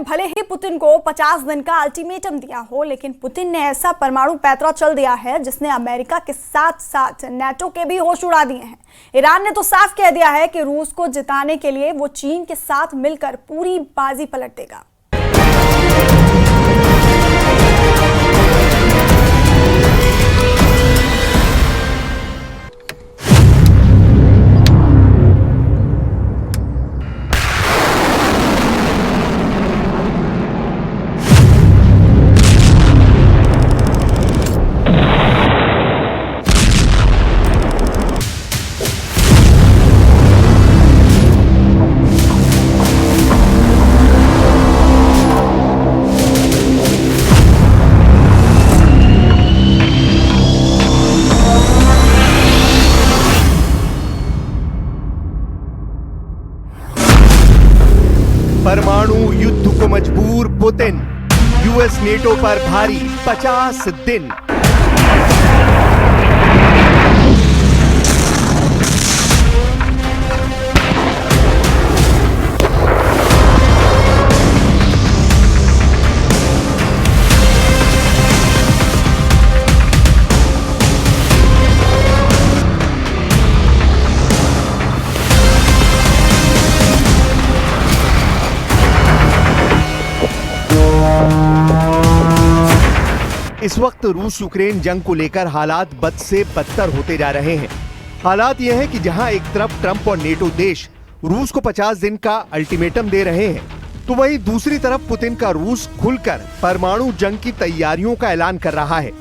भले ही पुतिन को 50 दिन का अल्टीमेटम दिया हो, लेकिन पुतिन ने ऐसा परमाणु पैंतरा चल दिया है जिसने अमेरिका के साथ साथ नाटो के भी होश उड़ा दिए हैं। ईरान ने तो साफ कह दिया है कि रूस को जिताने के लिए वो चीन के साथ मिलकर पूरी बाजी पलट देगा। परमाणु युद्ध को मजबूर पुतिन, यूएस नेटो पर भारी 50 दिन। इस वक्त रूस यूक्रेन जंग को लेकर हालात बद से बदतर होते जा रहे हैं। हालात यह है कि जहां एक तरफ ट्रंप और नेटो देश रूस को 50 दिन का अल्टीमेटम दे रहे हैं, तो वहीं दूसरी तरफ पुतिन का रूस खुलकर परमाणु जंग की तैयारियों का ऐलान कर रहा है।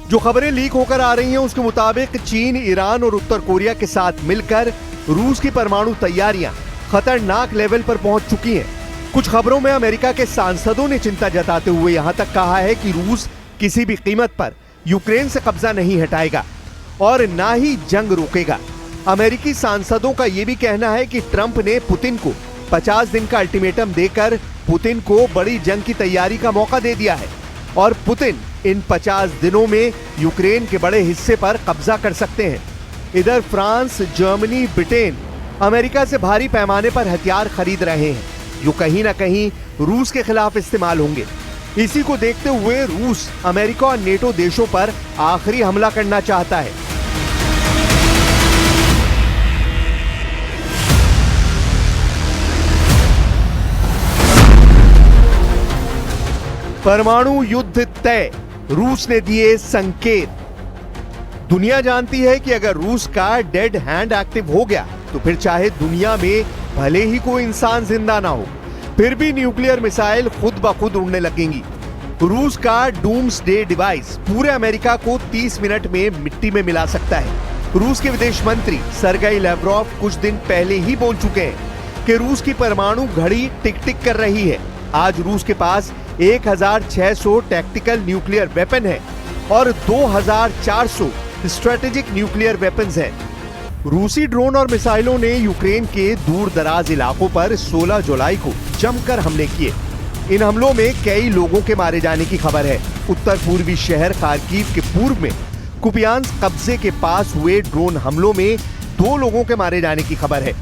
जो खबरें लीक होकर आ रही हैं उसके मुताबिक चीन, ईरान और उत्तर कोरिया के साथ मिलकर रूस की परमाणु तैयारियां खतरनाक लेवल पर पहुंच चुकी हैं। कुछ खबरों में अमेरिका के सांसदों ने चिंता जताते हुए यहां तक कहा है कि रूस किसी भी कीमत पर यूक्रेन से कब्जा नहीं हटाएगा और ना ही जंग रोकेगा। अमेरिकी सांसदों का यह भी कहना है कि ट्रंप ने पुतिन को 50 दिन का अल्टीमेटम देकर पुतिन को बड़ी जंग की तैयारी का मौका दे दिया है और पुतिन इन 50 दिनों में यूक्रेन के बड़े हिस्से पर कब्जा कर सकते हैं। इधर फ्रांस, जर्मनी, ब्रिटेन अमेरिका से भारी पैमाने पर हथियार खरीद रहे हैं जो कहीं ना कहीं रूस के खिलाफ इस्तेमाल होंगे। इसी को देखते हुए रूस अमेरिका और नेटो देशों पर आखिरी हमला करना चाहता है। परमाणु युद्ध तय, रूस ने दिए संकेत। दुनिया जानती है कि अगर रूस का डेड हैंड एक्टिव हो गया तो फिर चाहे दुनिया में भले ही कोई इंसान जिंदा ना हो, फिर भी न्यूक्लियर मिसाइल खुद ब खुद उड़ने लगेंगी। रूस का डूम्सडे डिवाइस पूरे अमेरिका को 30 मिनट में मिट्टी में मिला सकता है। रूस के विदेश मंत्री सर्गेई लैवरोव कुछ दिन पहले ही बोल चुके हैं कि रूस की परमाणु घड़ी टिक टिक कर रही है। आज रूस के पास 1600 टैक्टिकल न्यूक्लियर वेपन है और 2400 स्ट्रेटेजिक न्यूक्लियर वेपन्स हैं। रूसी ड्रोन और मिसाइलों ने यूक्रेन के दूर दराज इलाकों पर 16 जुलाई को जमकर हमले किए। इन हमलों में कई लोगों के मारे जाने की खबर है। उत्तर पूर्वी शहर खार्किव के पूर्व में कुपियांस्क कब्जे के पास हुए ड्रोन हमलों में 2 लोगों के मारे जाने की खबर है।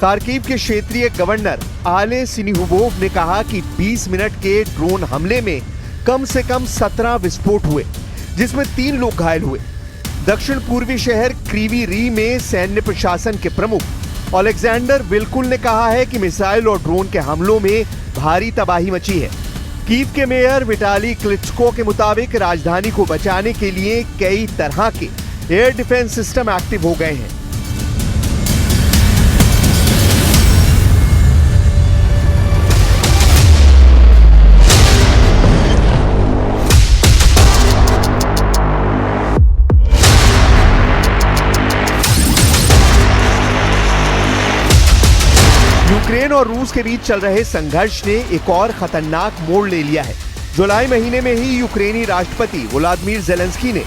खार्किव के क्षेत्रीय गवर्नर आले सिनिहुबोव ने कहा कि 20 मिनट के ड्रोन हमले में कम से कम 17 विस्फोट हुए, जिसमें 3 लोग घायल हुए। दक्षिण पूर्वी शहर क्रीवी री में सैन्य प्रशासन के प्रमुख अलेक्जेंडर विल्कुल ने कहा है कि मिसाइल और ड्रोन के हमलों में भारी तबाही मची है। कीव के मेयर विटाली क्लिचको के मुताबिक राजधानी को बचाने के लिए कई तरह के एयर डिफेंस सिस्टम एक्टिव हो गए हैं। यूक्रेन और रूस के बीच चल रहे संघर्ष ने एक और खतरनाक मोड़ ले लिया है। जुलाई महीने में ही यूक्रेनी राष्ट्रपति व्लादिमीर ज़ेलेंस्की ने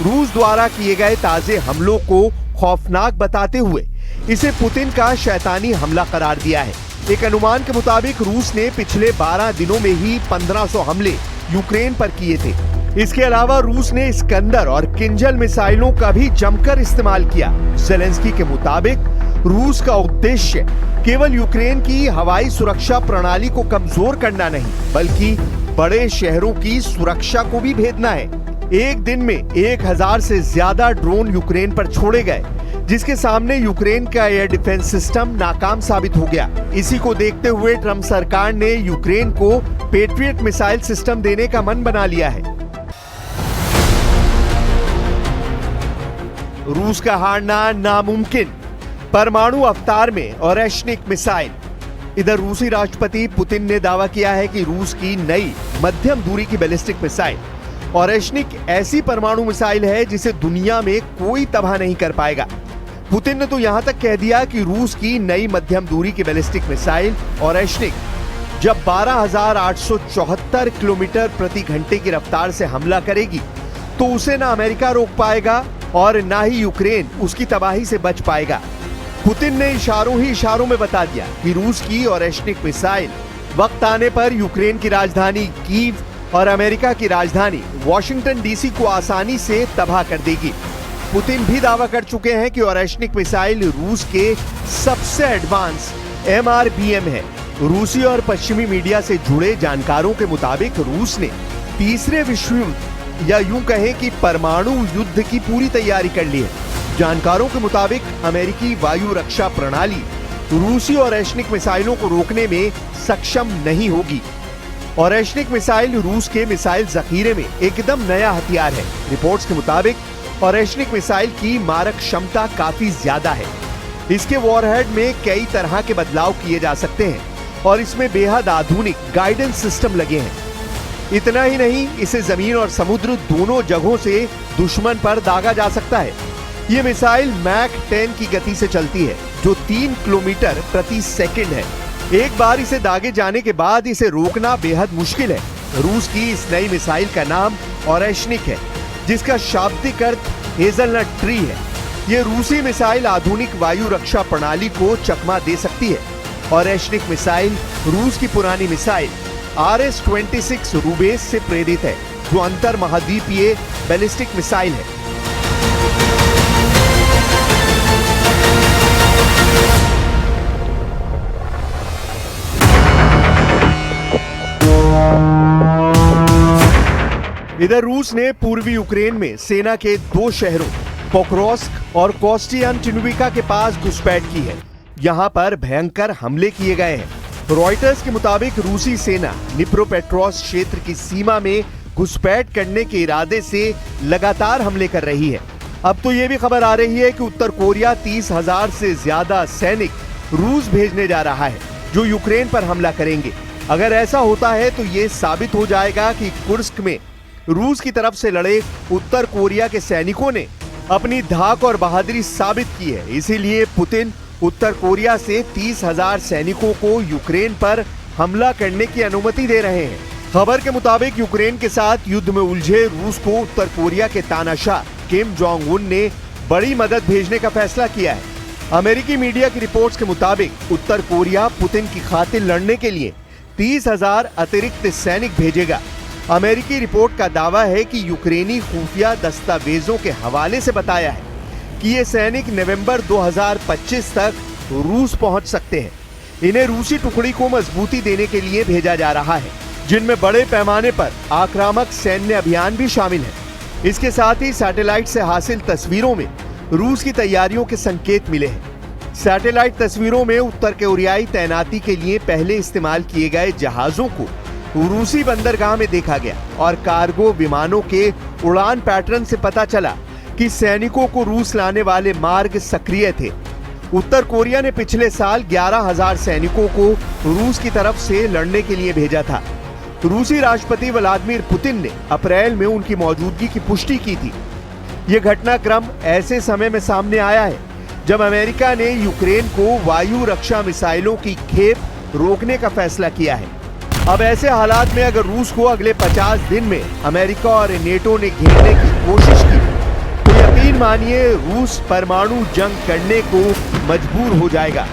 रूस द्वारा किए गए ताजे हमलों को खौफनाक बताते हुए इसे पुतिन का शैतानी हमला करार दिया है। एक अनुमान के मुताबिक रूस ने पिछले 12 दिनों में ही 1500 हमले यूक्रेन पर किए थे। इसके अलावा रूस ने इस्कंदर और किंजल मिसाइलों का भी जमकर इस्तेमाल किया। ज़ेलेंस्की के मुताबिक रूस का उद्देश्य केवल यूक्रेन की हवाई सुरक्षा प्रणाली को कमजोर करना नहीं, बल्कि बड़े शहरों की सुरक्षा को भी भेदना है। एक दिन में 1000 से ज्यादा ड्रोन यूक्रेन पर छोड़े गए, जिसके सामने यूक्रेन का एयर डिफेंस सिस्टम नाकाम साबित हो गया। इसी को देखते हुए ट्रंप सरकार ने यूक्रेन को पेट्रियट मिसाइल सिस्टम देने का मन बना लिया है। रूस का हारना नामुमकिन, परमाणु अवतार में ओरेशनिक मिसाइल। इधर रूसी राष्ट्रपति पुतिन ने दावा किया है कि रूस की नई मध्यम दूरी की बैलिस्टिक मिसाइल ओरेशनिक ऐसी परमाणु मिसाइल है जिसे दुनिया में कोई तबाह नहीं कर पाएगा। पुतिन ने तो यहां तक कह दिया कि रूस की नई मध्यम दूरी की बैलिस्टिक मिसाइल ओरेशनिक जब 12,874 किलोमीटर प्रति घंटे की रफ्तार से हमला करेगी तो उसे ना अमेरिका रोक पाएगा और ना ही यूक्रेन उसकी तबाही से बच पाएगा। पुतिन ने इशारों ही इशारों में बता दिया कि रूस की ओरेशनिक मिसाइल वक्त आने पर यूक्रेन की राजधानी कीव और अमेरिका की राजधानी वॉशिंगटन डीसी को आसानी से तबाह कर देगी। पुतिन भी दावा कर चुके हैं कि ओरेशनिक मिसाइल रूस के सबसे एडवांस MRBM है। रूसी और पश्चिमी मीडिया से जुड़े जानकारों के मुताबिक रूस ने तीसरे विश्व युद्ध या यूं कहें कि परमाणु युद्ध की पूरी तैयारी कर ली है। जानकारों के मुताबिक अमेरिकी वायु रक्षा प्रणाली रूसी ओरेशनिक मिसाइलों को रोकने में सक्षम नहीं होगी। ओरेशनिक मिसाइल रूस के मिसाइल जखीरे में एकदम नया हथियार है। रिपोर्ट्स के मुताबिक ओरेशनिक मिसाइल की मारक क्षमता काफी ज्यादा है। इसके वॉरहेड में कई तरह के बदलाव किए जा सकते हैं और इसमें बेहद आधुनिक गाइडेंस सिस्टम लगे हैं। इतना ही नहीं, इसे जमीन और समुद्र दोनों जगहों से दुश्मन पर दागा जा सकता है। ये मिसाइल मैक 10 की गति से चलती है, जो 3 किलोमीटर प्रति सेकंड है। एक बार इसे दागे जाने के बाद इसे रोकना बेहद मुश्किल है। रूस की इस नई मिसाइल का नाम ओरेशनिक है, जिसका शाब्दिक अर्थ हेजलनट ट्री है। ये रूसी मिसाइल आधुनिक वायु रक्षा प्रणाली को चकमा दे सकती है। ओरेशनिक मिसाइल रूस की पुरानी मिसाइल RS-26 रूबेस से प्रेरित है, जो अंतर महाद्वीपीय बैलिस्टिक मिसाइल है। इधर रूस ने पूर्वी यूक्रेन में सेना के 2 शहरों पोक्रोस्क और कोस्टियांटिनोविका के पास घुसपैठ की है। यहां पर भयंकर हमले किए गए हैं। रॉयटर्स के मुताबिक रूसी सेना निप्रोपेट्रोव्स्क क्षेत्र की सीमा में घुसपैठ करने के इरादे से लगातार हमले कर रही है। अब तो ये भी खबर आ रही है कि उत्तर कोरिया 30,000 से ज्यादा सैनिक रूस भेजने जा रहा है, जो यूक्रेन पर हमला करेंगे। अगर ऐसा होता है तो ये साबित हो जाएगा कि कुर्स्क में रूस की तरफ से लड़े उत्तर कोरिया के सैनिकों ने अपनी धाक और बहादुरी साबित की है। इसीलिए पुतिन उत्तर कोरिया से 30,000 सैनिकों को यूक्रेन पर हमला करने की अनुमति दे रहे हैं। खबर के मुताबिक यूक्रेन के साथ युद्ध में उलझे रूस को उत्तर कोरिया के तानाशाह किम जोंग उन ने बड़ी मदद भेजने का फैसला किया है। अमेरिकी मीडिया की रिपोर्ट्स के मुताबिक उत्तर कोरिया पुतिन की खातिर लड़ने के लिए 30,000 अतिरिक्त सैनिक भेजेगा। अमेरिकी रिपोर्ट का दावा है कि यूक्रेनी खुफिया दस्तावेजों के हवाले से बताया है कि ये सैनिक नवंबर 2025 तक रूस पहुंच सकते हैं। इन्हें रूसी टुकड़ी को मजबूती देने के लिए भेजा जा रहा है, जिनमें बड़े पैमाने पर आक्रामक सैन्य अभियान भी शामिल है। इसके साथ ही सैटेलाइट से हासिल तस्वीरों में रूस की तैयारियों के संकेत मिले हैं। सैटेलाइट तस्वीरों में उत्तर कोरियाई तैनाती के लिए पहले इस्तेमाल किए गए जहाजों को रूसी बंदरगाह में देखा गया और कार्गो विमानों के उड़ान पैटर्न से पता चला कि सैनिकों को रूस लाने वाले मार्ग सक्रिय थे। उत्तर कोरिया ने पिछले साल 11,000 सैनिकों को रूस की तरफ से लड़ने के लिए भेजा था। रूसी राष्ट्रपति व्लादिमीर पुतिन ने अप्रैल में उनकी मौजूदगी की पुष्टि की थी। ये घटनाक्रम ऐसे समय में सामने आया है जब अमेरिका ने यूक्रेन को वायु रक्षा मिसाइलों की खेप रोकने का फैसला किया है। अब ऐसे हालात में अगर रूस को अगले 50 दिन में अमेरिका और नेटो ने घेरने की कोशिश की तो यकीन मानिए रूस परमाणु जंग करने को मजबूर हो जाएगा।